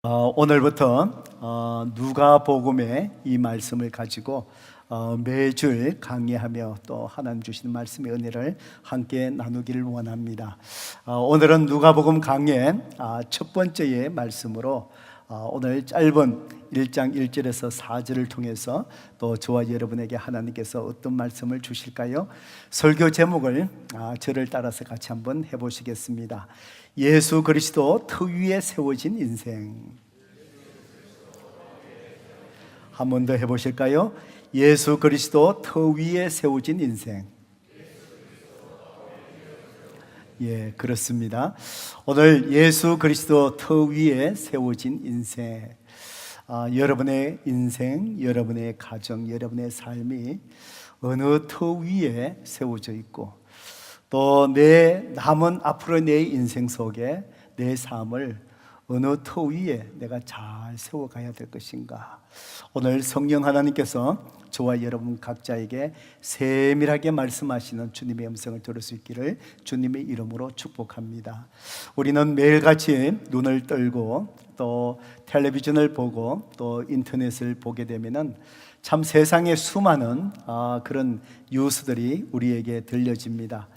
오늘부터 누가복음의 이 말씀을 가지고 매주 강의하며 또 하나님 주시는 말씀의 은혜를 함께 나누기를 원합니다. 오늘은 누가복음 강의 첫 번째의 말씀으로 오늘 짧은 1장 1절에서 4절을 통해서 또 저와 여러분에게 하나님께서 어떤 말씀을 주실까요? 설교 제목을 저를 따라서 같이 한번 해보시겠습니다. 예수 그리스도 터 위에 세워진 인생. 한 번 더 해보실까요? 예수 그리스도 터 위에 세워진 인생. 예, 그렇습니다. 오늘 예수 그리스도 터 위에 세워진 인생. 여러분의 인생, 여러분의 가정, 여러분의 삶이 어느 터 위에 세워져 있고 또 내 남은 앞으로 내 인생 속에 내 삶을 어느 터 위에 내가 잘 세워가야 될 것인가. 오늘 성령 하나님께서 저와 여러분 각자에게 세밀하게 말씀하시는 주님의 음성을 들을 수 있기를 주님의 이름으로 축복합니다. 우리는 매일같이 눈을 떨고 또 텔레비전을 보고 또 인터넷을 보게 되면은 참 세상에 수많은 그런 뉴스들이 우리에게 들려집니다.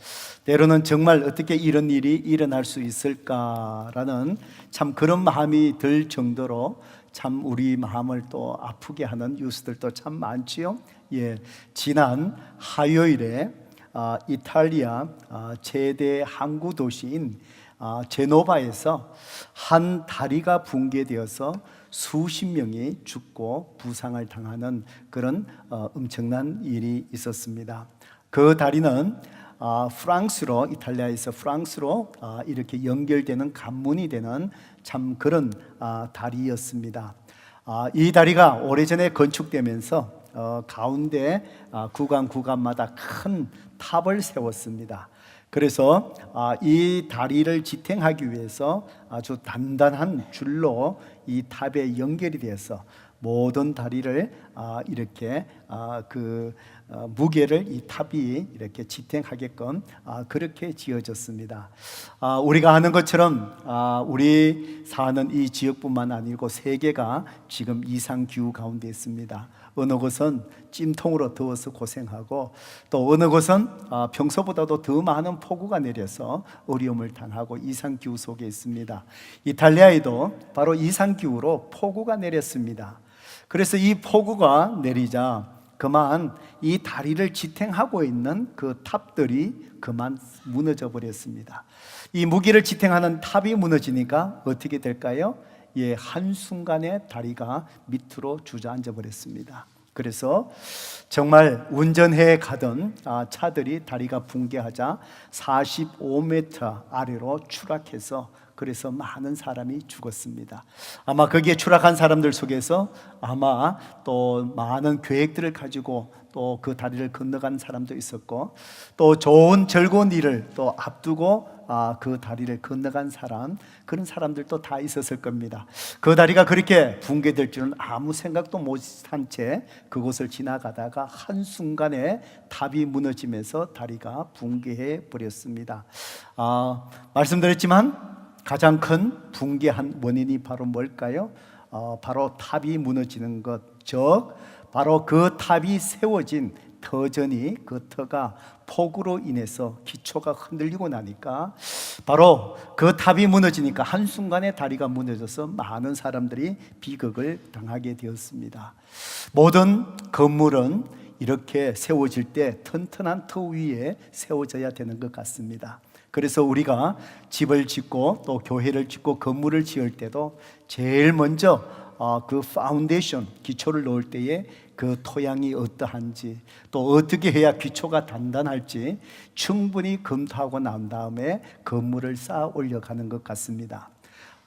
때로는 정말 어떻게 이런 일이 일어날 수 있을까라는 참 그런 마음이 들 정도로 참 우리 마음을 또 아프게 하는 뉴스들도 참 많지요. 예, 지난 화요일에 이탈리아 최대 항구 도시인 제노바에서 한 다리가 붕괴되어서 수십 명이 죽고 부상을 당하는 그런 엄청난 일이 있었습니다. 그 다리는 프랑스로, 이탈리아에서 프랑스로 이렇게 연결되는 관문이 되는 참 그런 다리였습니다. 이 다리가 오래전에 건축되면서 가운데 구간마다 큰 탑을 세웠습니다. 그래서 이 다리를 지탱하기 위해서 아주 단단한 줄로 이 탑에 연결이 되어서 모든 다리를 이렇게 무게를 이 탑이 이렇게 지탱하게끔 그렇게 지어졌습니다. 우리가 아는 것처럼 우리 사는 이 지역뿐만 아니고 세계가 지금 이상기후 가운데 있습니다. 어느 곳은 찜통으로 더워서 고생하고 또 어느 곳은 평소보다도 더 많은 폭우가 내려서 어려움을 당하고 이상기후 속에 있습니다. 이탈리아에도 바로 이상기후로 폭우가 내렸습니다. 그래서 이 폭우가 내리자 그만 이 다리를 지탱하고 있는 그 탑들이 그만 무너져 버렸습니다. 이 무기를 지탱하는 탑이 무너지니까 어떻게 될까요? 예, 한순간에 다리가 밑으로 주저앉아 버렸습니다. 그래서 정말 운전해 가던 차들이 다리가 붕괴하자 45m 아래로 추락해서 그래서 많은 사람이 죽었습니다. 아마 거기에 추락한 사람들 속에서 아마 또 많은 계획들을 가지고 또 그 다리를 건너간 사람도 있었고 또 좋은 즐거운 일을 또 앞두고 그 다리를 건너간 사람, 그런 사람들도 다 있었을 겁니다. 그 다리가 그렇게 붕괴될 줄은 아무 생각도 못한 채 그곳을 지나가다가 한순간에 탑이 무너지면서 다리가 붕괴해 버렸습니다. 말씀드렸지만 가장 큰 붕괴한 원인이 바로 뭘까요? 바로 탑이 무너지는 것, 즉 바로 그 탑이 세워진 터전이 그 터가 폭우로 인해서 기초가 흔들리고 나니까 바로 그 탑이 무너지니까 한순간에 다리가 무너져서 많은 사람들이 비극을 당하게 되었습니다. 모든 건물은 이렇게 세워질 때 튼튼한 터 위에 세워져야 되는 것 같습니다. 그래서 우리가 집을 짓고 또 교회를 짓고 건물을 지을 때도 제일 먼저 그 파운데이션, 기초를 넣을 때에 그 토양이 어떠한지 또 어떻게 해야 기초가 단단할지 충분히 검토하고 난 다음에 건물을 쌓아 올려가는 것 같습니다.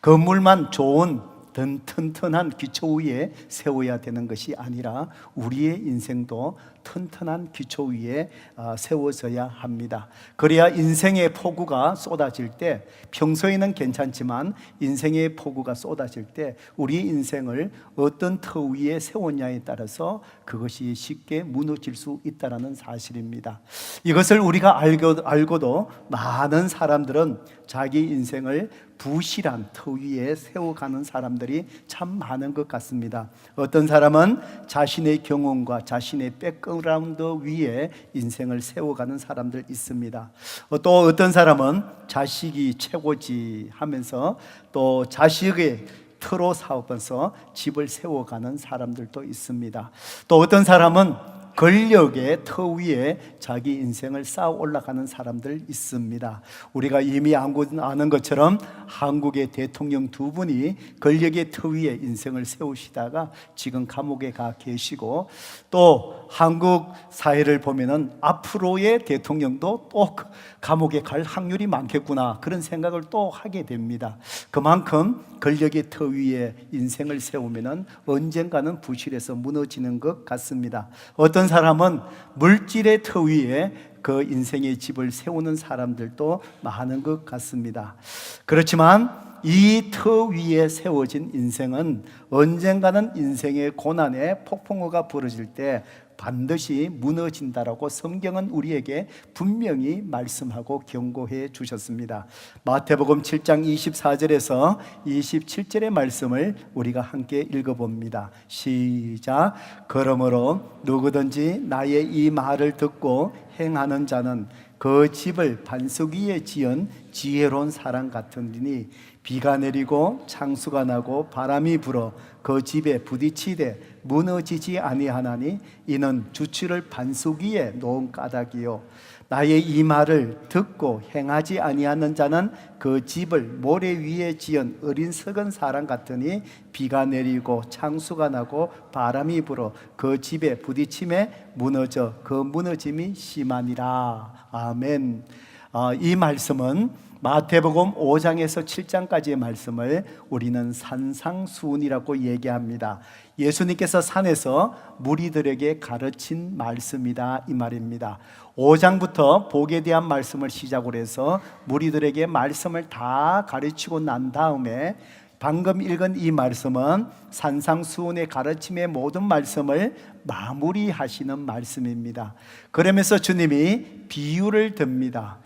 건물만 좋은 튼튼한 기초 위에 세워야 되는 것이 아니라 우리의 인생도 튼튼한 기초 위에 세워져야 합니다. 그래야 인생의 폭우가 쏟아질 때, 평소에는 괜찮지만 인생의 폭우가 쏟아질 때 우리 인생을 어떤 터 위에 세웠냐에 따라서 그것이 쉽게 무너질 수 있다는 사실입니다. 이것을 우리가 알고도 많은 사람들은 자기 인생을 부실한 터 위에 세워가는 사람들이 참 많은 것 같습니다. 어떤 사람은 자신의 경험과 자신의 백그라운드 위에 인생을 세워가는 사람들 있습니다. 또 어떤 사람은 자식이 최고지 하면서 또 자식의 터로 사업해서 집을 세워가는 사람들도 있습니다. 또 어떤 사람은 권력의 터 위에 자기 인생을 쌓아 올라가는 사람들 있습니다. 우리가 이미 아는 것처럼 한국의 대통령 두 분이 권력의 터 위에 인생을 세우시다가 지금 감옥에 가 계시고, 또 한국 사회를 보면은 앞으로의 대통령도 또 감옥에 갈 확률이 많겠구나, 그런 생각을 또 하게 됩니다. 그만큼 권력의 터 위에 인생을 세우면은 언젠가는 부실해서 무너지는 것 같습니다. 어떤 사람은 물질의 터 위에 그 인생의 집을 세우는 사람들도 많은 것 같습니다. 그렇지만 이 터 위에 세워진 인생은 언젠가는 인생의 고난의 폭풍우가 벌어질 때 반드시 무너진다라고 성경은 우리에게 분명히 말씀하고 경고해 주셨습니다. 마태복음 7장 24절에서 27절의 말씀을 우리가 함께 읽어봅니다. 시작. 그러므로 누구든지 나의 이 말을 듣고 행하는 자는 그 집을 반석 위에 지은 지혜로운 사람 같으니 비가 내리고 창수가 나고 바람이 불어 그 집에 부딪히되 무너지지 아니하나니 이는 주추를 반석 위에 놓은 까닭이요 나의 이 말을 듣고 행하지 아니하는 자는 그 집을 모래 위에 지은 어리석은 사람 같으니 비가 내리고 창수가 나고 바람이 불어 그 집에 부딪힘에 무너져 그 무너짐이 심하니라. 아멘. 이 말씀은 마태복음 5장에서 7장까지의 말씀을 우리는 산상수훈이라고 얘기합니다. 예수님께서 산에서 무리들에게 가르친 말씀이다, 이 말입니다. 5장부터 복에 대한 말씀을 시작으로 해서 무리들에게 말씀을 다 가르치고 난 다음에 방금 읽은 이 말씀은 산상수훈의 가르침의 모든 말씀을 마무리하시는 말씀입니다. 그러면서 주님이 비유를 듭니다.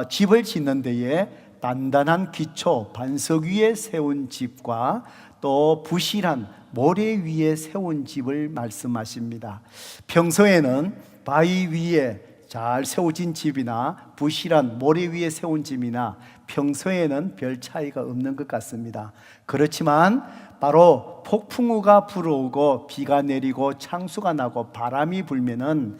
집을 짓는 데에 단단한 기초, 반석 위에 세운 집과 또 부실한 모래 위에 세운 집을 말씀하십니다. 평소에는 바위 위에 잘 세워진 집이나 부실한 모래 위에 세운 집이나 평소에는 별 차이가 없는 것 같습니다. 그렇지만 바로 폭풍우가 불어오고 비가 내리고 창수가 나고 바람이 불면은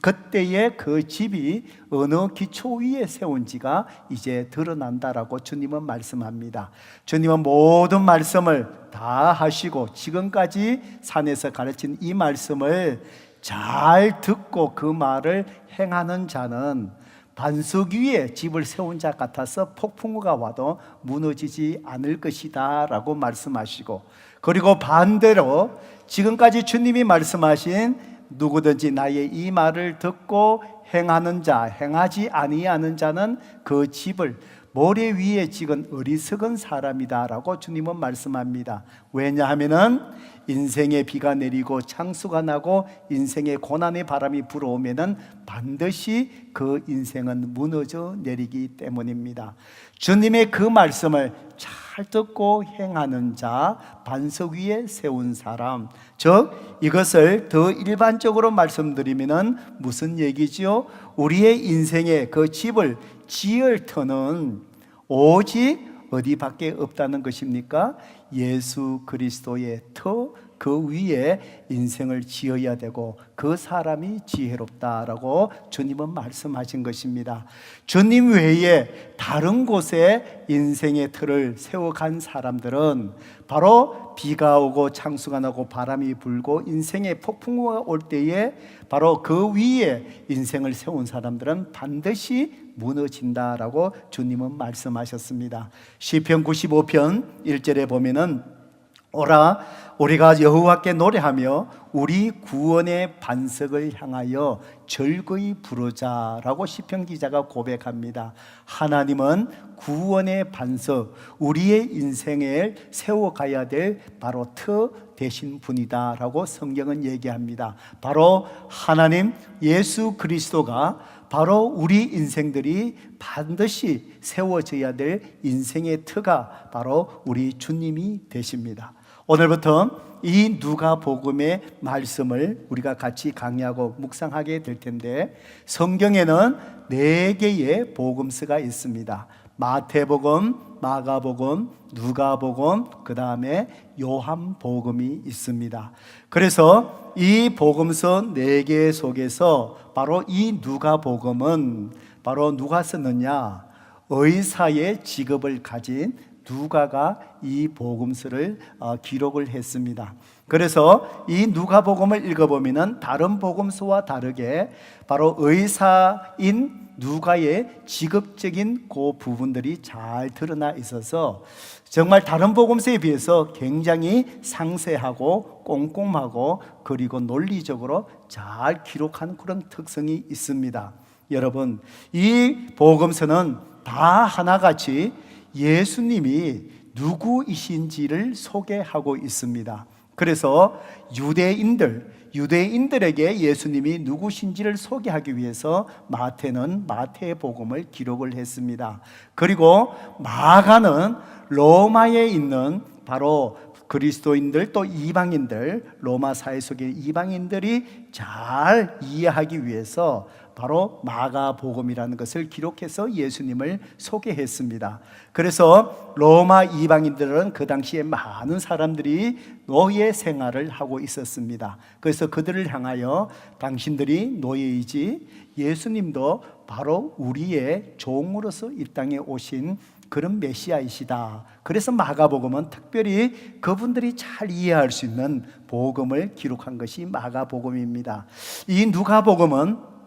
그때의 그 집이 어느 기초 위에 세운지가 이제 드러난다라고 주님은 말씀합니다. 주님은 모든 말씀을 다 하시고 지금까지 산에서 가르친 이 말씀을 잘 듣고 그 말을 행하는 자는 반석 위에 집을 세운 자 같아서 폭풍우가 와도 무너지지 않을 것이다 라고 말씀하시고, 그리고 반대로 지금까지 주님이 말씀하신 누구든지 나의 이 말을 듣고 행하는 자, 행하지 아니하는 자는 그 집을 모래 위에 찍은 어리석은 사람이다 라고 주님은 말씀합니다. 왜냐하면은 인생에 비가 내리고 창수가 나고 인생의 고난의 바람이 불어오면은 반드시 그 인생은 무너져 내리기 때문입니다. 주님의 그 말씀을 잘 듣고 행하는 자, 반석 위에 세운 사람, 즉 이것을 더 일반적으로 말씀드리면은 무슨 얘기지요? 우리의 인생의 그 집을 지을 터는 오직 어디밖에 없다는 것입니까? 예수 그리스도의 터, 그 위에 인생을 지어야 되고 그 사람이 지혜롭다라고 주님은 말씀하신 것입니다. 주님 외에 다른 곳에 인생의 틀을 세워간 사람들은 바로 비가 오고 창수가 나고 바람이 불고 인생의 폭풍우가 올 때에 바로 그 위에 인생을 세운 사람들은 반드시 무너진다라고 주님은 말씀하셨습니다. 시편 95편 1절에 보면은 오라 우리가 여호와께 노래하며 우리 구원의 반석을 향하여 즐거이 부르자라고 시편 기자가 고백합니다. 하나님은 구원의 반석, 우리의 인생에 세워가야 될 바로 터 되신 분이다라고 성경은 얘기합니다. 바로 하나님 예수 그리스도가 바로 우리 인생들이 반드시 세워져야 될 인생의 터가 바로 우리 주님이 되십니다. 오늘부터 이 누가복음의 말씀을 우리가 같이 강의하고 묵상하게 될 텐데, 성경에는 4개의 복음서가 있습니다. 마태복음, 마가복음, 누가복음, 그 다음에 요한복음이 있습니다. 그래서 이 복음서 4개 속에서 바로 이 누가복음은 바로 누가 썼느냐? 의사의 직업을 가진 누가가 이 복음서를 기록을 했습니다. 그래서 이 누가복음을 읽어보면 다른 복음서와 다르게 바로 의사인 누가의 직업적인 그 부분들이 잘 드러나 있어서 정말 다른 복음서에 비해서 굉장히 상세하고 꼼꼼하고 그리고 논리적으로 잘 기록한 그런 특성이 있습니다. 여러분, 이 복음서는 다 하나같이 예수님이 누구이신지를 소개하고 있습니다. 그래서 유대인들에게 예수님이 누구신지를 소개하기 위해서 마태는 마태복음을 기록을 했습니다. 그리고 마가는 로마에 있는 바로 그리스도인들 또 이방인들, 로마 사회 속의 이방인들이 잘 이해하기 위해서 바로 마가복음이라는 것을 기록해서 예수님을 소개했습니다. 그래서 로마 이방인들은 그 당시에 많은 사람들이 노예 생활을 하고 있었습니다. 그래서 그들을 향하여 당신들이 노예이지 예수님도 바로 우리의 종으로서 이 땅에 오신 그런 메시아이시다. 그래서 마가복음은 특별히 그분들이 잘 이해할 수 있는 복음을 기록한 것이 마가복음입니다. 이 누가복음은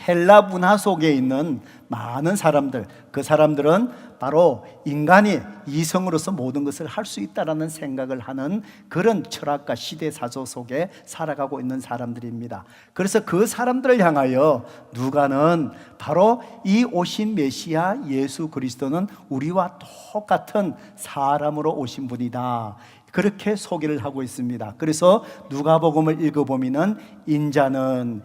헬라 문화 속에 있는 많은 사람들, 그 사람들은 바로 인간이 이성으로서 모든 것을 할 수 있다라는 생각을 하는 그런 철학과 시대 사조 속에 살아가고 있는 사람들입니다. 그래서 그 사람들을 향하여 누가는 바로 이 오신 메시아 예수 그리스도는 우리와 똑같은 사람으로 오신 분이다, 그렇게 소개를 하고 있습니다. 그래서 누가복음을 읽어보면 인자는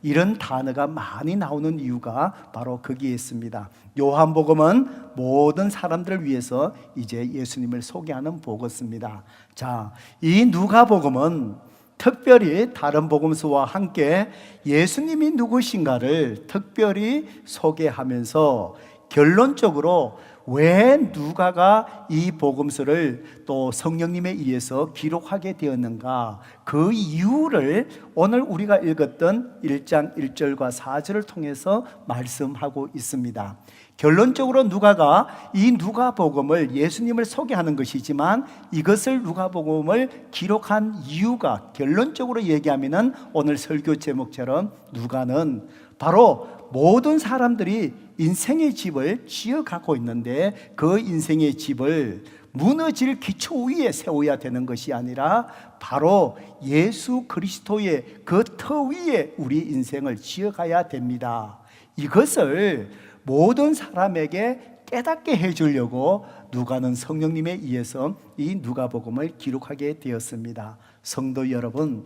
이런 단어가 많이 나오는 이유가 바로 거기에 있습니다. 요한복음은 모든 사람들을 위해서 이제 예수님을 소개하는 복음서입니다. 자, 이 누가복음은 특별히 다른 복음서와 함께 예수님이 누구신가를 특별히 소개하면서 결론적으로 왜 누가가 이 복음서를 또 성령님에 의해서 기록하게 되었는가, 그 이유를 오늘 우리가 읽었던 1장 1절과 4절을 통해서 말씀하고 있습니다. 결론적으로 누가가 이 누가복음을 예수님을 소개하는 것이지만 이것을 누가복음을 기록한 이유가 결론적으로 얘기하면 오늘 설교 제목처럼 누가는 바로 모든 사람들이 인생의 집을 지어가고 있는데 그 인생의 집을 무너질 기초 위에 세워야 되는 것이 아니라 바로 예수 그리스도의 그 터 위에 우리 인생을 지어가야 됩니다. 이것을 모든 사람에게 깨닫게 해주려고 누가는 성령님에 의해서 이 누가복음을 기록하게 되었습니다. 성도 여러분,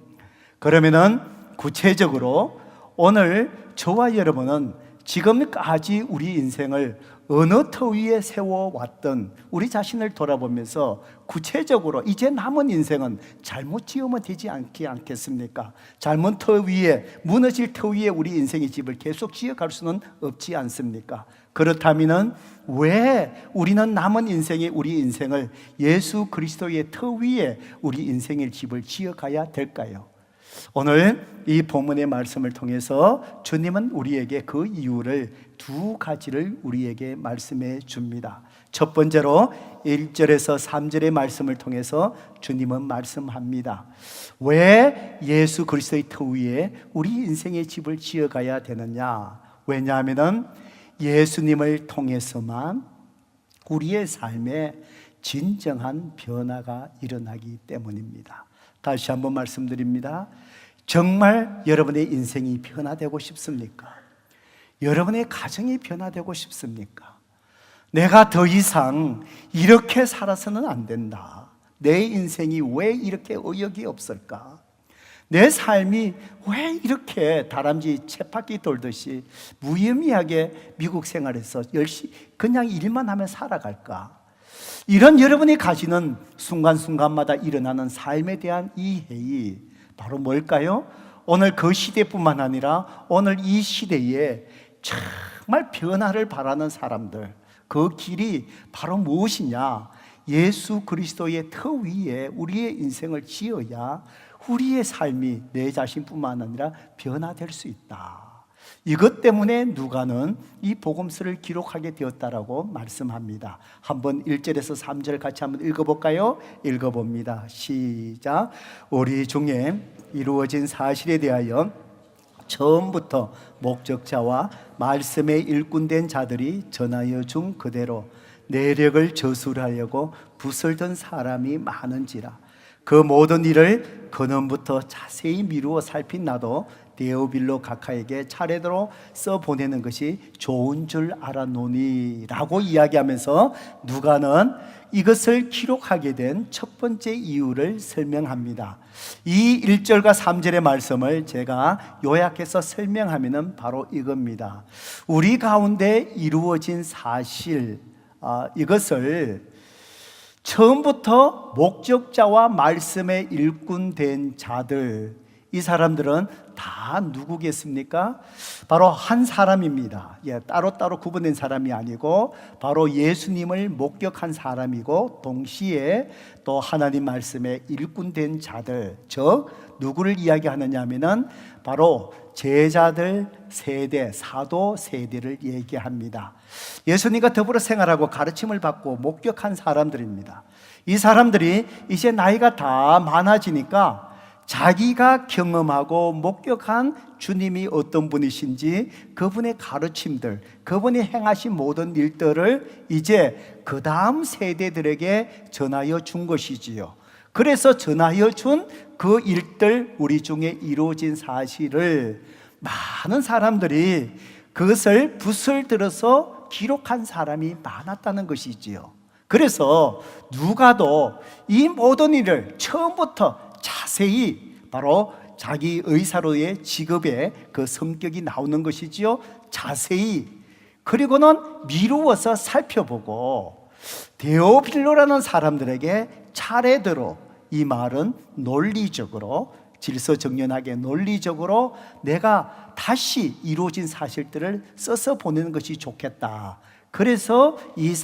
그러면은 구체적으로 오늘 저와 여러분은 지금까지 우리 인생을 어느 터 위에 세워왔던 우리 자신을 돌아보면서 구체적으로 이제 남은 인생은 잘못 지으면 되지 않겠습니까? 잘못 터 위에, 무너질 터 위에 우리 인생의 집을 계속 지어갈 수는 없지 않습니까? 그렇다면 왜 우리는 남은 인생의 우리 인생을 예수 그리스도의 터 위에 우리 인생의 집을 지어가야 될까요? 오늘 이 본문의 말씀을 통해서 주님은 우리에게 그 이유를 2가지를 우리에게 말씀해 줍니다. 첫 번째로 1절에서 3절의 말씀을 통해서 주님은 말씀합니다. 왜 예수 그리스도의 터 위에 우리 인생의 집을 지어가야 되느냐? 왜냐하면 예수님을 통해서만 우리의 삶에 진정한 변화가 일어나기 때문입니다. 다시 한번 말씀드립니다. 정말 여러분의 인생이 변화되고 싶습니까? 여러분의 가정이 변화되고 싶습니까? 내가 더 이상 이렇게 살아서는 안 된다. 내 인생이 왜 이렇게 의욕이 없을까? 내 삶이 왜 이렇게 다람쥐 쳇바퀴 돌듯이 무의미하게 미국 생활에서 열심히 그냥 일만 하며 살아갈까? 이런 여러분이 가지는 순간순간마다 일어나는 삶에 대한 이해이 바로 뭘까요? 오늘 그 시대뿐만 아니라 오늘 이 시대에 정말 변화를 바라는 사람들, 그 길이 바로 무엇이냐? 예수 그리스도의 터 위에 우리의 인생을 지어야 우리의 삶이 내 자신뿐만 아니라 변화될 수 있다. 이것 때문에 누가는 이 복음서를 기록하게 되었다라고 말씀합니다. 한번 1절에서 3절 같이 한번 읽어볼까요? 읽어봅니다. 시작. 우리 중에 이루어진 사실에 대하여 처음부터 목적자와 말씀에 일꾼된 자들이 전하여 준 그대로 내력을 저술하려고 붓을 든 사람이 많은지라. 그 모든 일을 근원부터 자세히 미루어 살핀 나도 데오빌로 각하에게 차례대로 써보내는 것이 좋은 줄 알았노니 라고 이야기하면서 누가는 이것을 기록하게 된 첫 번째 이유를 설명합니다. 이 1절과 3절의 말씀을 제가 요약해서 설명하면 바로 이겁니다. 우리 가운데 이루어진 사실, 이것을 처음부터 목적자와 말씀에 일꾼된 자들, 이 사람들은 다 누구겠습니까? 바로 한 사람입니다. 따로따로 구분된 사람이 아니고 바로 예수님을 목격한 사람이고 동시에 또 하나님 말씀에 일꾼된 자들, 즉 누구를 이야기하느냐 하면은 바로 제자들 세대, 사도 세대를 얘기합니다. 예수님과 더불어 생활하고 가르침을 받고 목격한 사람들입니다. 이 사람들이 이제 나이가 다 많아지니까 자기가 경험하고 목격한 주님이 어떤 분이신지 그분의 가르침들, 그분이 행하신 모든 일들을 이제 그 다음 세대들에게 전하여 준 것이지요. 그래서 전하여 준 그 일들, 우리 중에 이루어진 사실을 많은 사람들이 그것을 붓을 들어서 기록한 사람이 많았다는 것이지요. 그래서 누가도 이 모든 일을 처음부터 자세히 바로 자기 의사로의 직업의 그 성격이 나오는 것이지요. 자세히, 그리고는 미루어서 살펴보고 데오빌로라는 사람들에게 차례대로, 이 말은 논리적으로, 질서정연하게 논리적으로 내가 다시 이루어진 사실들을 써서 보내는 것이 좋겠다. 그래서 이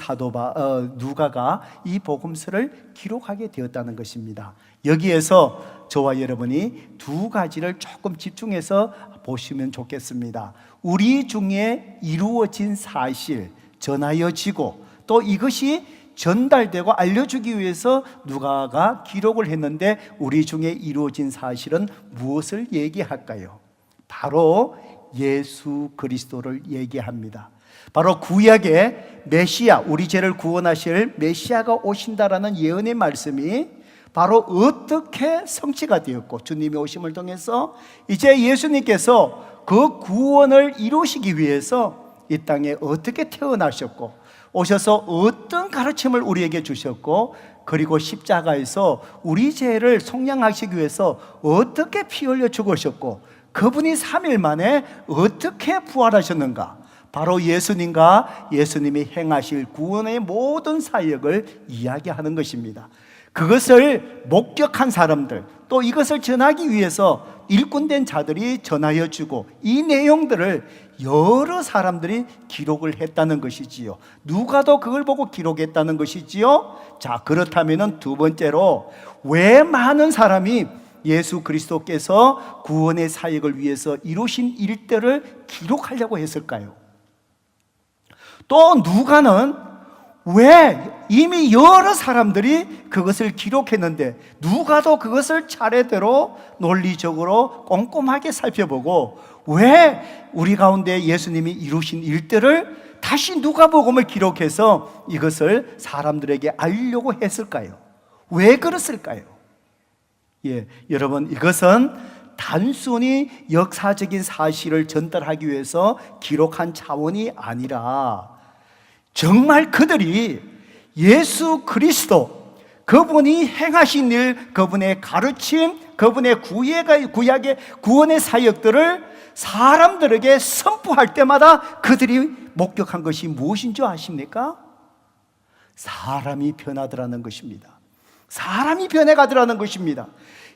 누가가 이 복음서를 기록하게 되었다는 것입니다. 여기에서 저와 여러분이 두 가지를 조금 집중해서 보시면 좋겠습니다. 우리 중에 이루어진 사실, 전하여지고 또 이것이 전달되고 알려주기 위해서 누가가 기록을 했는데 우리 중에 이루어진 사실은 무엇을 얘기할까요? 바로 예수 그리스도를 얘기합니다. 바로 구약의 메시아, 우리 죄를 구원하실 메시아가 오신다라는 예언의 말씀이 바로 어떻게 성취가 되었고, 주님이 오심을 통해서 이제 예수님께서 그 구원을 이루시기 위해서 이 땅에 어떻게 태어나셨고, 오셔서 어떤 가르침을 우리에게 주셨고, 그리고 십자가에서 우리 죄를 속량하시기 위해서 어떻게 피 흘려 죽으셨고, 그분이 3일 만에 어떻게 부활하셨는가, 바로 예수님과 예수님이 행하실 구원의 모든 사역을 이야기하는 것입니다. 그것을 목격한 사람들, 또 이것을 전하기 위해서 일꾼된 자들이 전하여 주고, 이 내용들을 여러 사람들이 기록을 했다는 것이지요. 누가도 그걸 보고 기록했다는 것이지요. 자, 그렇다면 두 번째로, 왜 많은 사람이 예수 그리스도께서 구원의 사역을 위해서 이루신 일들을 기록하려고 했을까요? 또 누가는 왜 이미 여러 사람들이 그것을 기록했는데 누가도 그것을 차례대로 논리적으로 꼼꼼하게 살펴보고 왜 우리 가운데 예수님이 이루신 일들을 다시 누가복음을 기록해서 이것을 사람들에게 알려고 했을까요? 왜 그랬을까요? 여러분, 이것은 단순히 역사적인 사실을 전달하기 위해서 기록한 차원이 아니라 정말 그들이 예수 그리스도, 그분이 행하신 일, 그분의 가르침, 그분의 구약의 구원의 사역들을 사람들에게 선포할 때마다 그들이 목격한 것이 무엇인 줄 아십니까? 사람이 변하더라는 것입니다. 사람이 변해가더라는 것입니다.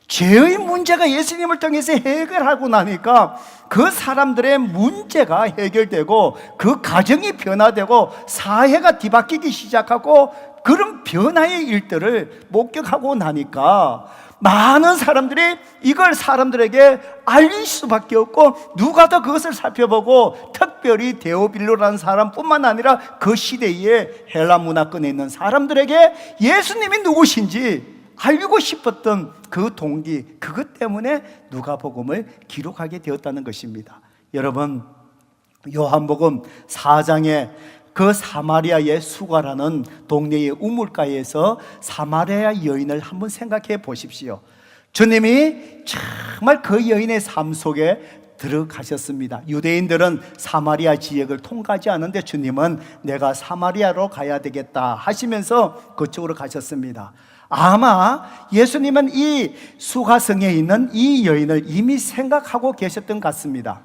죄의 문제가 예수님을 통해서 해결하고 나니까 그 사람들의 문제가 해결되고 그 가정이 변화되고 사회가 뒤바뀌기 시작하고 그런 변화의 일들을 목격하고 나니까 많은 사람들이 이걸 사람들에게 알릴 수밖에 없고, 누가 더 그것을 살펴보고 특별히 데오빌로라는 사람뿐만 아니라 그 시대에 헬라 문화권에 있는 사람들에게 예수님이 누구신지 알고 싶었던 그 동기, 그것 때문에 누가복음을 기록하게 되었다는 것입니다. 여러분, 요한복음 4장에 그 사마리아의 수가라는 동네의 우물가에서 사마리아 여인을 한번 생각해 보십시오. 주님이 정말 그 여인의 삶 속에 들어가셨습니다. 유대인들은 사마리아 지역을 통과하지 않는데 주님은 내가 사마리아로 가야 되겠다 하시면서 그쪽으로 가셨습니다. 아마 예수님은 이 수가성에 있는 이 여인을 이미 생각하고 계셨던 것 같습니다.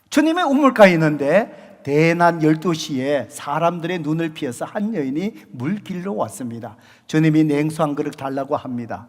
주님의 우물가에 있는데 대낮 12시에 사람들의 눈을 피해서 한 여인이 물길로 왔습니다. 주님이 냉수 한 그릇 달라고 합니다.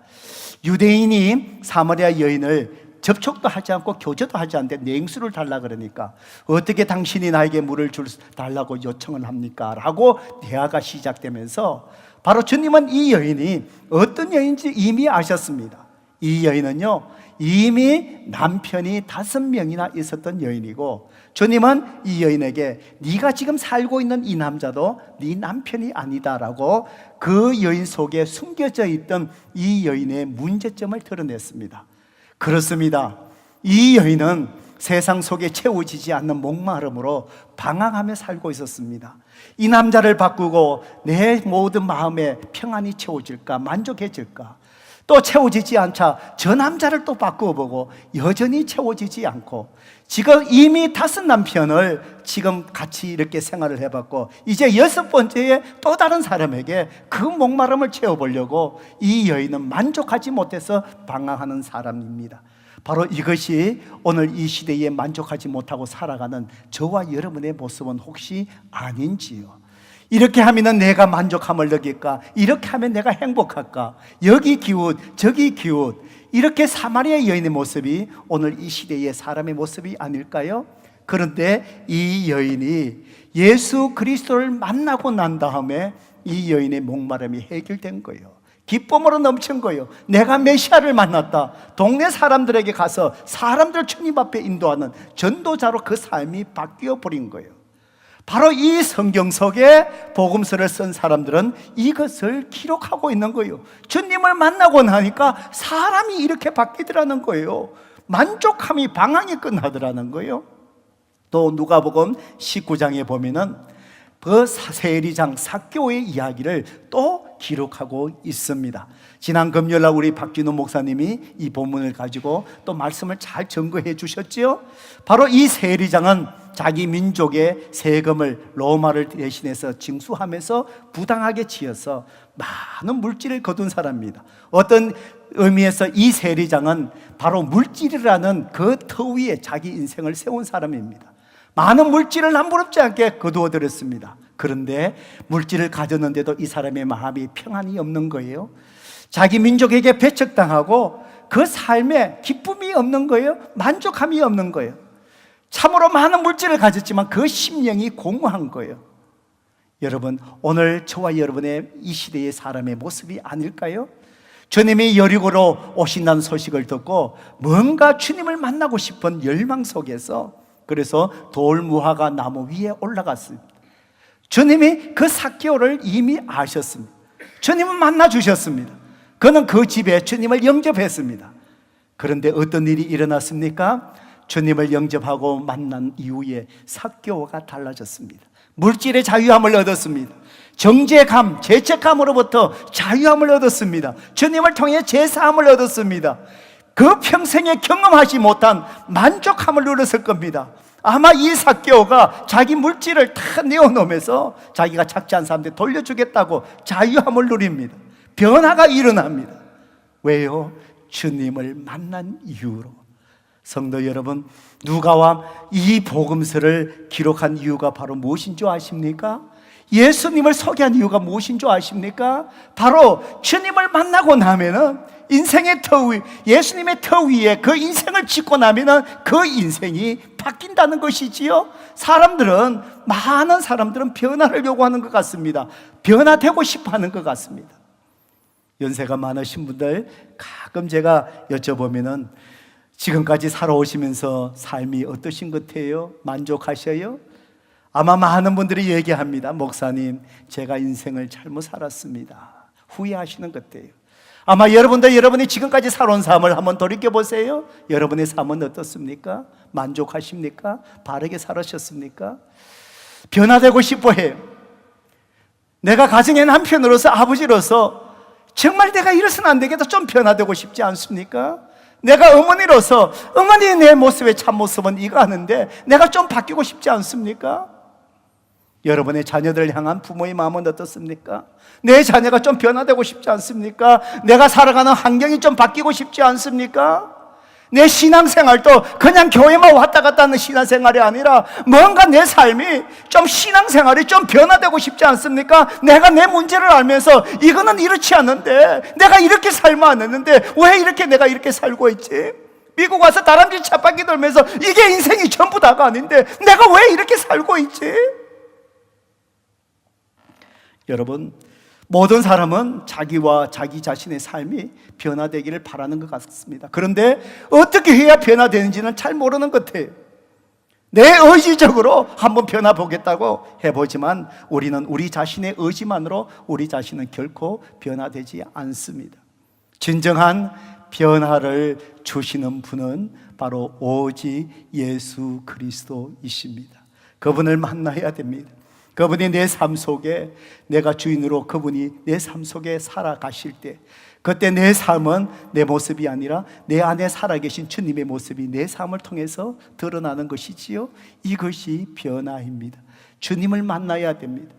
유대인이 사마리아 여인을 접촉도 하지 않고 교제도 하지 않는데 냉수를 달라 그러니까 어떻게 당신이 나에게 물을 달라고 요청을 합니까? 라고 대화가 시작되면서 바로 주님은 이 여인이 어떤 여인인지 이미 아셨습니다. 이 여인은요, 이미 남편이 5명이나 있었던 여인이고, 주님은 이 여인에게 네가 지금 살고 있는 이 남자도 네 남편이 아니다라고 그 여인 속에 숨겨져 있던 이 여인의 문제점을 드러냈습니다. 그렇습니다. 이 여인은 세상 속에 채워지지 않는 목마름으로 방황하며 살고 있었습니다. 이 남자를 바꾸고 내 모든 마음에 평안이 채워질까, 만족해질까? 또 채워지지 않자 저 남자를 또 바꾸어보고 여전히 채워지지 않고, 지금 이미 5 남편을 지금 같이 이렇게 생활을 해봤고 이제 6번째에 또 다른 사람에게 그 목마름을 채워보려고 이 여인은 만족하지 못해서 방황하는 사람입니다. 바로 이것이 오늘 이 시대에 만족하지 못하고 살아가는 저와 여러분의 모습은 혹시 아닌지요? 이렇게 하면 내가 만족함을 느낄까? 이렇게 하면 내가 행복할까? 여기 기웃 저기 기웃, 이렇게 사마리아 여인의 모습이 오늘 이 시대의 사람의 모습이 아닐까요? 그런데 이 여인이 예수 그리스도를 만나고 난 다음에 이 여인의 목마름이 해결된 거예요. 기쁨으로 넘친 거예요. 내가 메시아를 만났다. 동네 사람들에게 가서 사람들 주님 앞에 인도하는 전도자로 그 삶이 바뀌어 버린 거예요. 바로 이 성경 속에 복음서를 쓴 사람들은 이것을 기록하고 있는 거예요. 주님을 만나고 나니까 사람이 이렇게 바뀌더라는 거예요. 만족함이 방황이 끝나더라는 거예요. 또 누가복음 19장에 보면은 그 세리장 삭개오의 이야기를 또 기록하고 있습니다. 지난 금요일날 우리 박진호 목사님이 이 본문을 가지고 또 말씀을 잘 증거해 주셨지요. 바로 이 세리장은 자기 민족의 세금을 로마를 대신해서 징수하면서 부당하게 지어서 많은 물질을 거둔 사람입니다. 어떤 의미에서 이 세리장은 바로 물질이라는 그 터 위에 자기 인생을 세운 사람입니다. 많은 물질을 남부럽지 않게 거두어들였습니다. 그런데 물질을 가졌는데도 이 사람의 마음이 평안이 없는 거예요. 자기 민족에게 배척당하고 그 삶에 기쁨이 없는 거예요. 만족함이 없는 거예요. 참으로 많은 물질을 가졌지만 그 심령이 공허한 거예요. 여러분, 오늘 저와 여러분의 이 시대의 사람의 모습이 아닐까요? 주님이 여리고로 오신다는 소식을 듣고 뭔가 주님을 만나고 싶은 열망 속에서, 그래서 돌무화과 나무 위에 올라갔습니다. 주님이 그 삭개오를 이미 아셨습니다. 주님은 만나 주셨습니다. 그는 그 집에 주님을 영접했습니다. 그런데 어떤 일이 일어났습니까? 주님을 영접하고 만난 이후에 삭개오가 달라졌습니다. 물질의 자유함을 얻었습니다. 정죄감, 죄책감으로부터 자유함을 얻었습니다. 주님을 통해 제사함을 얻었습니다. 그 평생에 경험하지 못한 만족함을 누렸을 겁니다. 아마 이 삭개오가 자기 물질을 다 내어놓으면서 자기가 착취한 사람들이 돌려주겠다고 자유함을 누립니다. 변화가 일어납니다. 왜요? 주님을 만난 이유로. 성도 여러분, 누가와 이 복음서를 기록한 이유가 바로 무엇인 줄 아십니까? 예수님을 소개한 이유가 무엇인 줄 아십니까? 바로 주님을 만나고 나면은 인생의 터 위, 예수님의 터 위에 그 인생을 짓고 나면은 그 인생이 바뀐다는 것이지요. 많은 사람들은 변화를 요구하는 것 같습니다. 변화되고 싶어 하는 것 같습니다. 연세가 많으신 분들 가끔 제가 여쭤보면은 지금까지 살아오시면서 삶이 어떠신 것 같아요? 만족하셔요? 아마 많은 분들이 얘기합니다. 목사님, 제가 인생을 잘못 살았습니다. 후회하시는 것 같아요. 아마 여러분이 지금까지 살아온 삶을 한번 돌이켜보세요. 여러분의 삶은 어떻습니까? 만족하십니까? 바르게 살으셨습니까? 변화되고 싶어 해요. 내가 가정의 남편으로서, 아버지로서 정말 내가 이래서는 안 되겠다, 좀 변화되고 싶지 않습니까? 내가 어머니로서 어머니의 내 모습의 참모습은 이거 하는데 내가 좀 바뀌고 싶지 않습니까? 여러분의 자녀들을 향한 부모의 마음은 어떻습니까? 내 자녀가 좀 변화되고 싶지 않습니까? 내가 살아가는 환경이 좀 바뀌고 싶지 않습니까? 내 신앙생활도 그냥 교회만 왔다 갔다 하는 신앙생활이 아니라 뭔가 내 삶이 좀 신앙생활이 좀 변화되고 싶지 않습니까? 내가 내 문제를 알면서 이거는 이렇지 않는데, 내가 이렇게 살면 안 했는데 왜 이렇게 내가 이렇게 살고 있지? 미국 와서 다람쥐 쳇바퀴 돌면서 이게 인생이 전부 다가 아닌데 내가 왜 이렇게 살고 있지? 여러분, 모든 사람은 자기와 자기 자신의 삶이 변화되기를 바라는 것 같습니다. 그런데 어떻게 해야 변화되는지는 잘 모르는 것 같아요. 내 의지적으로 한번 변화보겠다고 해보지만 우리는 우리 자신의 의지만으로 우리 자신은 결코 변화되지 않습니다. 진정한 변화를 주시는 분은 바로 오직 예수 그리스도이십니다. 그분을 만나야 됩니다. 그분이 내 삶 속에, 내가 주인으로 그분이 내 삶 속에 살아가실 때, 그때 내 삶은 내 모습이 아니라 내 안에 살아계신 주님의 모습이 내 삶을 통해서 드러나는 것이지요. 이것이 변화입니다. 주님을 만나야 됩니다.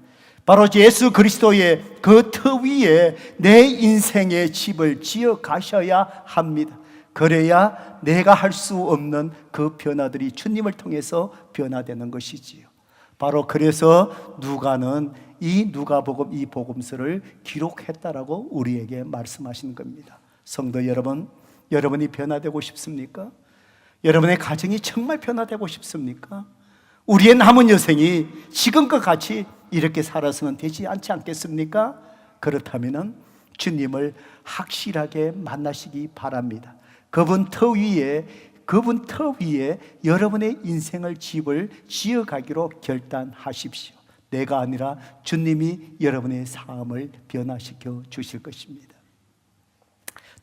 바로 예수 그리스도의 그 터 위에 내 인생의 집을 지어 가셔야 합니다. 그래야 내가 할 수 없는 그 변화들이 주님을 통해서 변화되는 것이지요. 바로 그래서 누가는 이 누가복음, 이 복음서를 기록했다라고 우리에게 말씀하시는 겁니다. 성도 여러분, 여러분이 변화되고 싶습니까? 여러분의 가정이 정말 변화되고 싶습니까? 우리의 남은 여생이 지금과 같이 이렇게 살아서는 되지 않지 않겠습니까? 그렇다면 주님을 확실하게 만나시기 바랍니다. 그분 터 위에 여러분의 인생을 집을 지어가기로 결단하십시오. 내가 아니라 주님이 여러분의 삶을 변화시켜 주실 것입니다.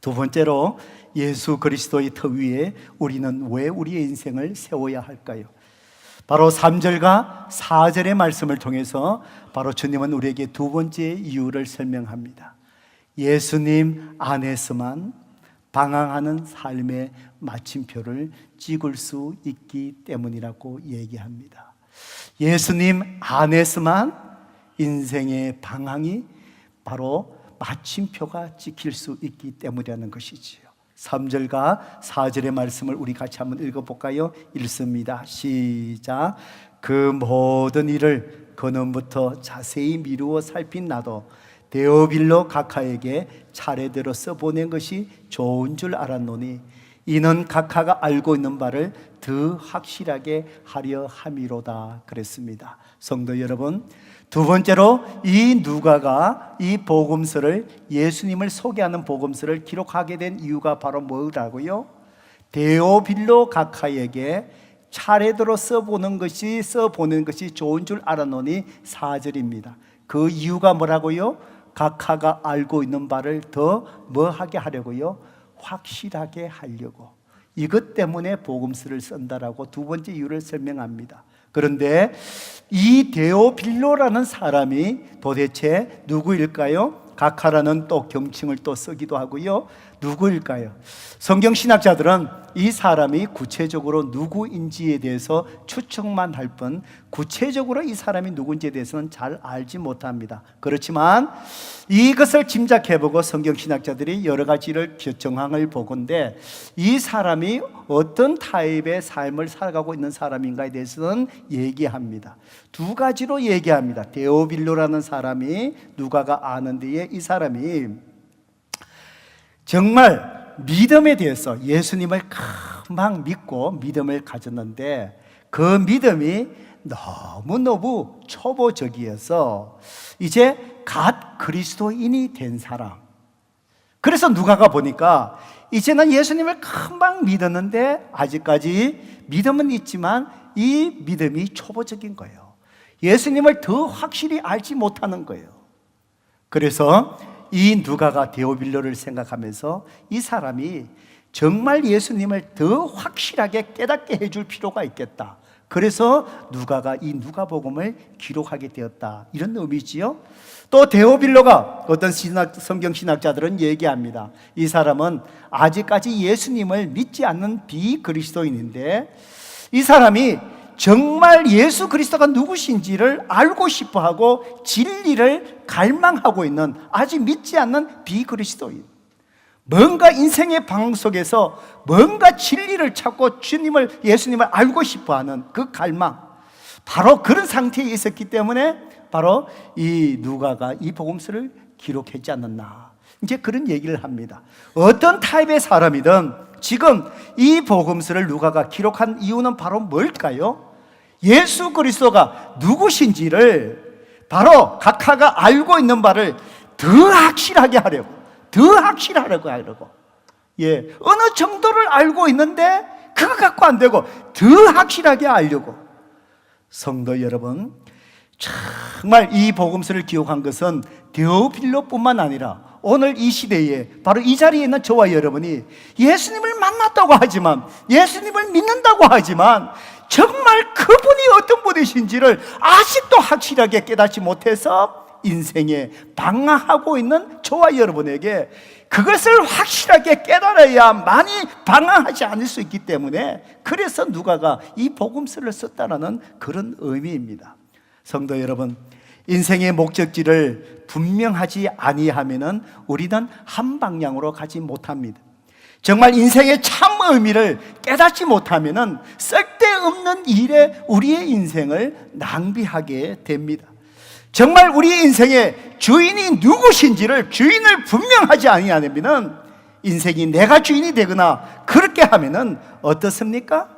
두 번째로, 예수 그리스도의 터 위에 우리는 왜 우리의 인생을 세워야 할까요? 바로 3절과 4절의 말씀을 통해서 바로 주님은 우리에게 두 번째 이유를 설명합니다. 예수님 안에서만 방황하는 삶의 마침표를 찍을 수 있기 때문이라고 얘기합니다. 예수님 안에서만 인생의 방황이 바로 마침표가 찍힐 수 있기 때문이라는 것이지요. 3절과 4절의 말씀을 우리 같이 한번 읽어볼까요? 읽습니다. 시작. 그 모든 일을 근원부터 자세히 미루어 살핀 나도 데오빌로 각하에게 차례대로 써보낸 것이 좋은 줄 알았노니 이는 각하가 알고 있는 바를 더 확실하게 하려 함이로다 그랬습니다. 성도 여러분, 두 번째로 이 누가가 이 복음서를, 예수님을 소개하는 복음서를 기록하게 된 이유가 바로 뭐라고요? 데오빌로 각하에게 차례대로 써보는 것이 좋은 줄 알았노니 4절입니다. 그 이유가 뭐라고요? 각하가 알고 있는 바를 더 뭐하게 하려고요? 확실하게 하려고. 이것 때문에 복음서를 쓴다라고 두 번째 이유를 설명합니다. 그런데 이 데오빌로라는 사람이 도대체 누구일까요? 각하라는 또 경칭을 또 쓰기도 하고요. 누구일까요? 성경신학자들은 이 사람이 구체적으로 누구인지에 대해서 추측만 할 뿐 구체적으로 이 사람이 누구인지에 대해서는 잘 알지 못합니다. 그렇지만 이것을 짐작해보고 성경신학자들이 여러 가지를 정황을 보건대 이 사람이 어떤 타입의 삶을 살아가고 있는 사람인가에 대해서는 얘기합니다. 두 가지로 얘기합니다. 데오빌로라는 사람이 누가가 아는 데에 이 사람이 정말 믿음에 대해서 예수님을 금방 믿고 믿음을 가졌는데 그 믿음이 너무너무 초보적이어서 이제 갓 그리스도인이 된 사람. 그래서 누가가 보니까 이제는 예수님을 금방 믿었는데 아직까지 믿음은 있지만 이 믿음이 초보적인 거예요. 예수님을 더 확실히 알지 못하는 거예요. 그래서 이 누가가 데오빌로를 생각하면서 이 사람이 정말 예수님을 더 확실하게 깨닫게 해줄 필요가 있겠다. 그래서 누가가 이 누가복음을 기록하게 되었다. 이런 의미지요. 또 데오빌로가 어떤 성경신학자들은 얘기합니다. 이 사람은 아직까지 예수님을 믿지 않는 비그리스도인인데 이 사람이 정말 예수 그리스도가 누구신지를 알고 싶어하고 진리를 갈망하고 있는 아직 믿지 않는 비그리스도인, 뭔가 인생의 방황 속에서 뭔가 진리를 찾고 예수님을 알고 싶어하는 그 갈망, 바로 그런 상태에 있었기 때문에 바로 이 누가가 이 복음서를 기록했지 않았나, 이제 그런 얘기를 합니다. 어떤 타입의 사람이든 지금 이 복음서를 누가가 기록한 이유는 바로 뭘까요? 예수 그리스도가 누구신지를 바로 각하가 알고 있는 바를 더 확실하게 하려고, 어느 정도를 알고 있는데 그거 갖고 안 되고 더 확실하게 알려고. 성도 여러분, 정말 이 복음서를 기록한 것은 데오빌로뿐만 아니라 오늘 이 시대에 바로 이 자리에 있는 저와 여러분이 예수님을 만났다고 하지만, 예수님을 믿는다고 하지만 정말 그분이 어떤 분이신지를 아직도 확실하게 깨닫지 못해서 인생에 방황하고 있는 저와 여러분에게 그것을 확실하게 깨달아야 많이 방황하지 않을 수 있기 때문에, 그래서 누가가 이 복음서를 썼다는 그런 의미입니다. 성도 여러분, 인생의 목적지를 분명하지 아니하면은 우리는 한 방향으로 가지 못합니다. 정말 인생의 참 의미를 깨닫지 못하면은 쓸데없는 일에 우리의 인생을 낭비하게 됩니다. 정말 우리 인생의 주인이 누구신지를, 주인을 분명하지 아니하면은 인생이 내가 주인이 되거나 그렇게 하면은 어떻습니까?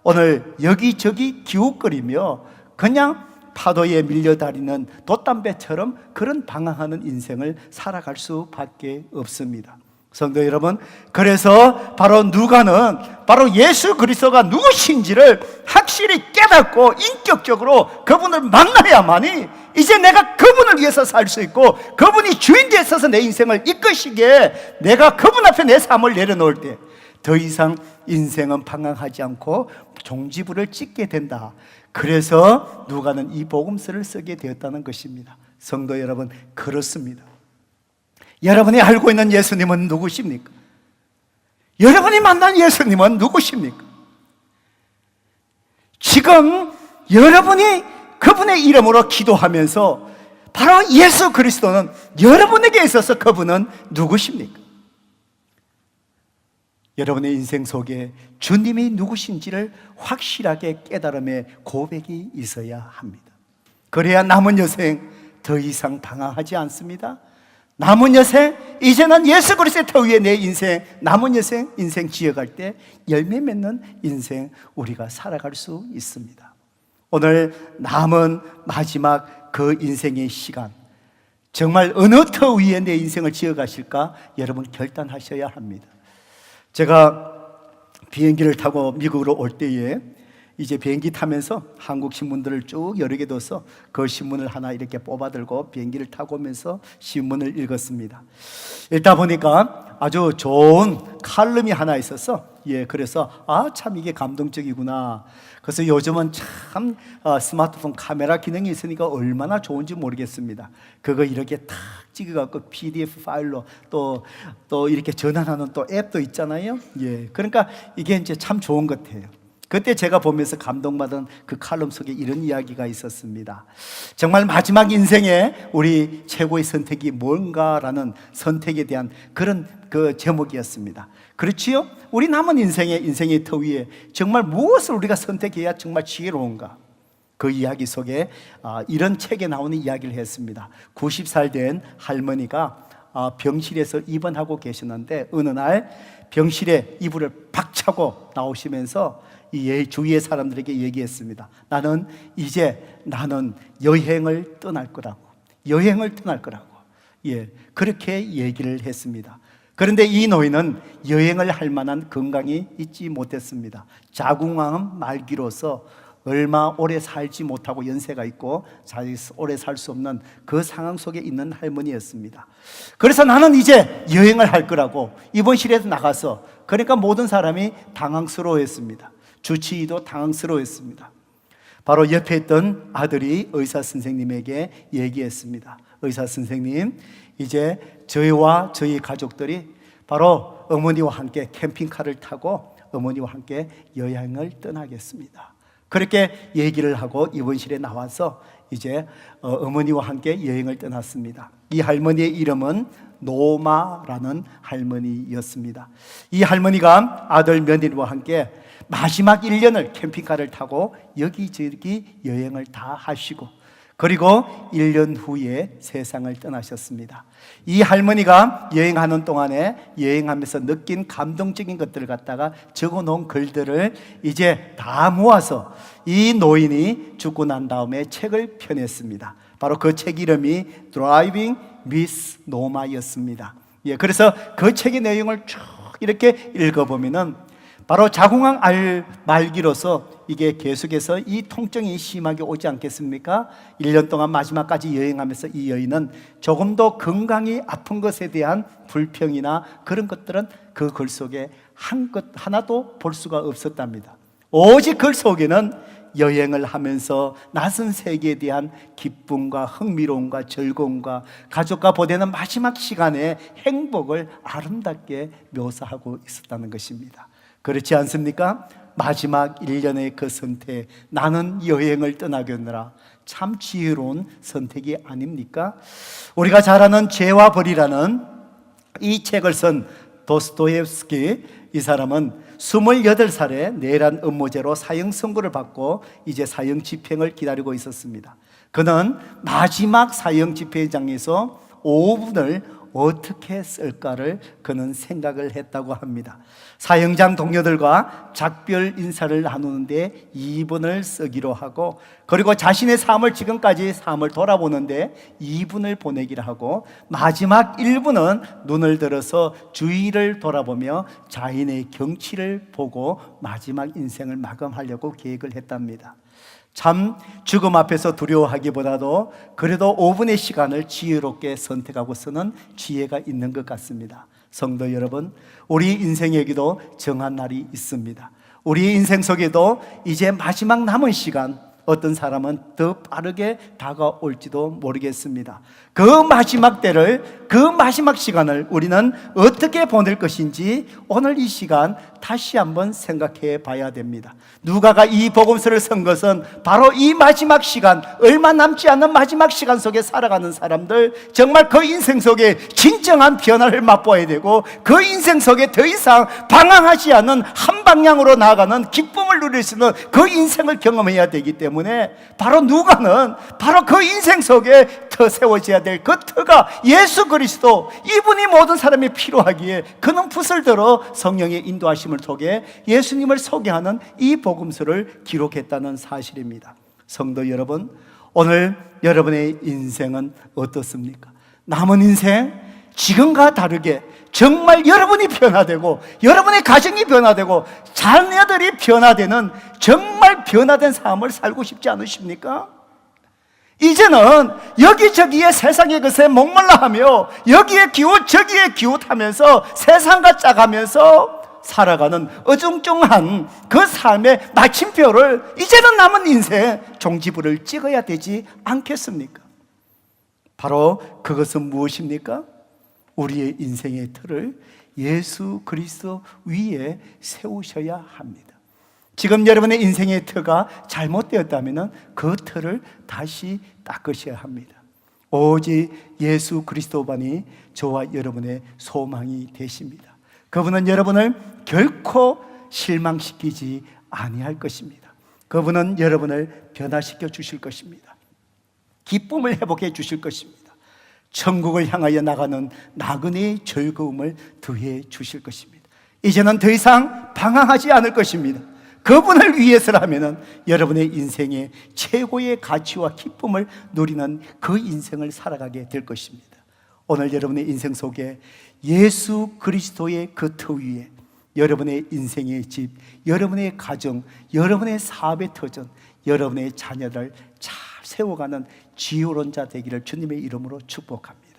오늘 여기저기 기웃거리며 그냥 파도에 밀려다니는 돛담배처럼 그런 방황하는 인생을 살아갈 수밖에 없습니다. 성도 여러분, 그래서 바로 누가는 바로 예수 그리스도가 누구신지를 확실히 깨닫고 인격적으로 그분을 만나야만이 이제 내가 그분을 위해서 살 수 있고, 그분이 주인 되셔서 내 인생을 이끄시기에 내가 그분 앞에 내 삶을 내려놓을 때 더 이상 인생은 방황하지 않고 종지부를 찍게 된다. 그래서 누가는 이 복음서를 쓰게 되었다는 것입니다. 성도 여러분, 그렇습니다. 여러분이 알고 있는 예수님은 누구십니까? 여러분이 만난 예수님은 누구십니까? 지금 여러분이 그분의 이름으로 기도하면서 바로 예수 그리스도는 여러분에게 있어서 그분은 누구십니까? 여러분의 인생 속에 주님이 누구신지를 확실하게 깨달음의 고백이 있어야 합니다. 그래야 남은 여생 더 이상 방황하지 않습니다. 남은 여생, 이제는 예수 그리스도의 터 위에 내 인생, 남은 여생 인생 지어갈 때 열매 맺는 인생 우리가 살아갈 수 있습니다. 오늘 남은 마지막 그 인생의 시간, 정말 어느 터 위에 내 인생을 지어가실까 여러분 결단하셔야 합니다. 제가 비행기를 타고 미국으로 올 때에 이제 비행기 타면서 한국 신문들을 쭉 여러 개 둬서 그 신문을 하나 이렇게 뽑아들고 비행기를 타고 오면서 신문을 읽었습니다. 읽다 보니까 아주 좋은 칼럼이 하나 있어서 예, 그래서 참 이게 감동적이구나. 그래서 요즘은 참 스마트폰 카메라 기능이 있으니까 얼마나 좋은지 모르겠습니다. 그거 이렇게 탁 찍어갖고 PDF 파일로 또 이렇게 전환하는 또 앱도 있잖아요. 예, 그러니까 이게 이제 참 좋은 것 같아요. 그때 제가 보면서 감동받은 그 칼럼 속에 이런 이야기가 있었습니다. 정말 마지막 인생에 우리 최고의 선택이 뭔가라는 선택에 대한 그런 그 제목이었습니다. 그렇지요? 우리 남은 인생의 터 위에 정말 무엇을 우리가 선택해야 정말 지혜로운가? 그 이야기 속에 이런 책에 나오는 이야기를 했습니다. 90살 된 할머니가 병실에서 입원하고 계셨는데 어느 날 병실에 이불을 팍 차고 나오시면서 이 주위의 사람들에게 얘기했습니다. 나는 여행을 떠날 거라고. 예, 그렇게 얘기를 했습니다. 그런데 이 노인은 여행을 할 만한 건강이 있지 못했습니다. 자궁암 말기로서 얼마 오래 살지 못하고 연세가 있고 오래 살 수 없는 그 상황 속에 있는 할머니였습니다. 그래서 나는 이제 여행을 할 거라고 입원실에서 나가서, 그러니까 모든 사람이 당황스러워했습니다. 주치의도 당황스러워했습니다. 바로 옆에 있던 아들이 의사 선생님에게 얘기했습니다. 의사 선생님, 이제 저희와 저희 가족들이 바로 어머니와 함께 캠핑카를 타고 어머니와 함께 여행을 떠나겠습니다. 그렇게 얘기를 하고 입원실에 나와서 이제 어머니와 함께 여행을 떠났습니다. 이 할머니의 이름은 노마라는 할머니였습니다. 이 할머니가 아들 며느리와 함께 마지막 1년을 캠핑카를 타고 여기저기 여행을 다 하시고, 그리고 1년 후에 세상을 떠나셨습니다. 이 할머니가 여행하는 동안에 여행하면서 느낀 감동적인 것들을 갖다가 적어놓은 글들을 이제 다 모아서 이 노인이 죽고 난 다음에 책을 펴냈습니다. 바로 그 책 이름이 Driving with Noma였습니다. 예, 그래서 그 책의 내용을 쭉 이렇게 읽어보면은 바로 자궁암 말기로서 이게 계속해서 이 통증이 심하게 오지 않겠습니까? 1년 동안 마지막까지 여행하면서 이 여인은 조금도 건강이 아픈 것에 대한 불평이나 그런 것들은 그 글 속에 하나도 볼 수가 없었답니다. 오직 글 속에는 여행을 하면서 낯선 세계에 대한 기쁨과 흥미로움과 즐거움과 가족과 보내는 마지막 시간의 행복을 아름답게 묘사하고 있었다는 것입니다. 그렇지 않습니까? 마지막 1년의 그 선택, 나는 여행을 떠나겠노라, 참 지혜로운 선택이 아닙니까? 우리가 잘 아는 죄와 벌이라는 이 책을 쓴 도스토옙스키, 이 사람은 28살에 내란 음모죄로 사형 선고를 받고 이제 사형 집행을 기다리고 있었습니다. 그는 마지막 사형 집행장에서 5분을 어떻게 쓸까를 그는 생각을 했다고 합니다. 사형장 동료들과 작별 인사를 나누는데 2분을 쓰기로 하고, 그리고 자신의 지금까지 삶을 돌아보는데 2분을 보내기로 하고, 마지막 1분은 눈을 들어서 주위를 돌아보며 자연의 경치를 보고 마지막 인생을 마감하려고 계획을 했답니다. 참 죽음 앞에서 두려워하기보다도 그래도 5분의 시간을 지혜롭게 선택하고 쓰는 지혜가 있는 것 같습니다. 성도 여러분, 우리 인생에게도 정한 날이 있습니다. 우리 인생 속에도 이제 마지막 남은 시간, 어떤 사람은 더 빠르게 다가올지도 모르겠습니다. 그 마지막 때를, 그 마지막 시간을 우리는 어떻게 보낼 것인지 오늘 이 시간 다시 한번 생각해 봐야 됩니다. 누가가 이 복음서를 쓴 것은 바로 이 마지막 시간, 얼마 남지 않은 마지막 시간 속에 살아가는 사람들, 정말 그 인생 속에 진정한 변화를 맛보아야 되고, 그 인생 속에 더 이상 방황하지 않은 한 방향으로 나아가는 기쁨을 누릴 수 있는 그 인생을 경험해야 되기 때문에, 바로 누가는 바로 그 인생 속에 터 세워져야 될 그 터가 예수 그리스도, 이분이 모든 사람이 필요하기에 그는 붓을 들어 성령의 인도하심을 통해 예수님을 소개하는 이 복음서를 기록했다는 사실입니다. 성도 여러분, 오늘 여러분의 인생은 어떻습니까? 남은 인생, 지금과 다르게 정말 여러분이 변화되고, 여러분의 가정이 변화되고, 자녀들이 변화되는 정말 변화된 삶을 살고 싶지 않으십니까? 이제는 여기저기에 세상의 것에 목말라 하며 여기에 기웃 저기에 기웃하면서 세상과 짜가면서 살아가는 어중쩡한 그 삶의 마침표를 이제는 남은 인생 종지부를 찍어야 되지 않겠습니까? 바로 그것은 무엇입니까? 우리의 인생의 틀을 예수 그리스도 위에 세우셔야 합니다. 지금 여러분의 인생의 틀가 잘못되었다면 그 틀을 다시 닦으셔야 합니다. 오직 예수 그리스도만이 저와 여러분의 소망이 되십니다. 그분은 여러분을 결코 실망시키지 아니할 것입니다. 그분은 여러분을 변화시켜 주실 것입니다. 기쁨을 회복해 주실 것입니다. 천국을 향하여 나가는 나그네의 즐거움을 더해 주실 것입니다. 이제는 더 이상 방황하지 않을 것입니다. 그분을 위해서라면 여러분의 인생의 최고의 가치와 기쁨을 누리는 그 인생을 살아가게 될 것입니다. 오늘 여러분의 인생 속에 예수 그리스도의 그 터 위에 여러분의 인생의 집, 여러분의 가정, 여러분의 사업의 터전, 여러분의 자녀를 잘 세워가는 지혜로운 자 되기를 주님의 이름으로 축복합니다.